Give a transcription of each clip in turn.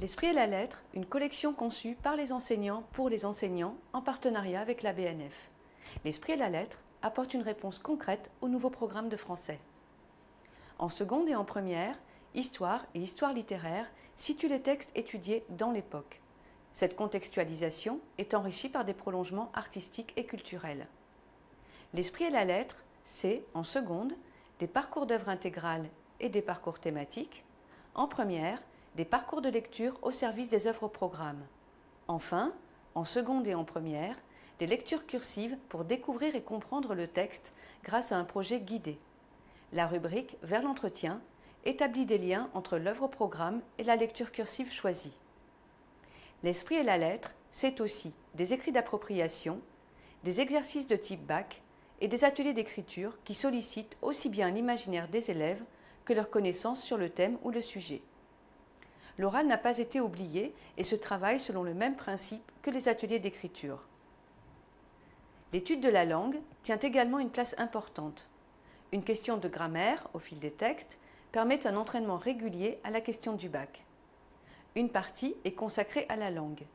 L'Esprit et la lettre, une collection conçue par les enseignants pour les enseignants en partenariat avec la BNF. L'Esprit et la lettre apporte une réponse concrète au nouveau programme de français. En seconde et en première, Histoire et Histoire littéraire situent les textes étudiés dans l'époque. Cette contextualisation est enrichie par des prolongements artistiques et culturels. L'Esprit et la lettre, c'est, en seconde, des parcours d'œuvres intégrales et des parcours thématiques. En première, des parcours de lecture au service des œuvres au programme. Enfin, en seconde et en première, des lectures cursives pour découvrir et comprendre le texte grâce à un projet guidé. La rubrique « Vers l'entretien » établit des liens entre l'œuvre au programme et la lecture cursive choisie. L'Esprit et la lettre, c'est aussi des écrits d'appropriation, des exercices de type bac et des ateliers d'écriture qui sollicitent aussi bien l'imaginaire des élèves que leur connaissance sur le thème ou le sujet. L'oral n'a pas été oublié et se travaille selon le même principe que les ateliers d'écriture. L'étude de la langue tient également une place importante. Une question de grammaire, au fil des textes, permet un entraînement régulier à la question du bac. Une partie est consacrée à la langue.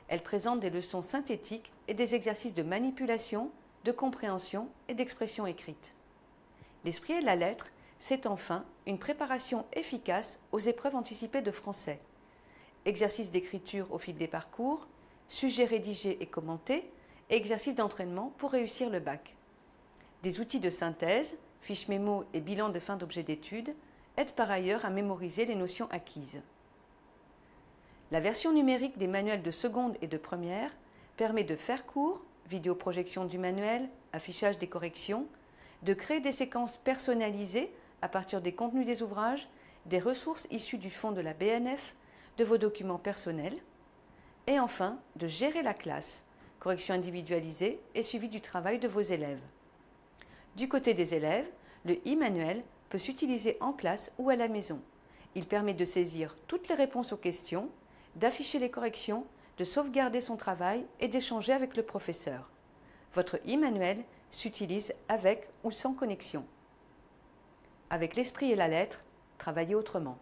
Elle présente des leçons synthétiques et des exercices de manipulation, de compréhension et d'expression écrite. L'Esprit et la lettre, c'est enfin une préparation efficace aux épreuves anticipées de français. Exercices d'écriture au fil des parcours, sujets rédigés et commentés, et exercices d'entraînement pour réussir le bac. Des outils de synthèse, fiches mémo et bilan de fin d'objet d'étude aident par ailleurs à mémoriser les notions acquises. La version numérique des manuels de seconde et de première permet de faire court, vidéoprojection du manuel, affichage des corrections, de créer des séquences personnalisées à partir des contenus des ouvrages, des ressources issues du fonds de la BNF, de vos documents personnels, et enfin de gérer la classe, correction individualisée et suivi du travail de vos élèves. Du côté des élèves, le e-manuel peut s'utiliser en classe ou à la maison. Il permet de saisir toutes les réponses aux questions, d'afficher les corrections, de sauvegarder son travail et d'échanger avec le professeur. Votre e-manuel s'utilise avec ou sans connexion. Avec l'Esprit et la lettre, travaillez autrement.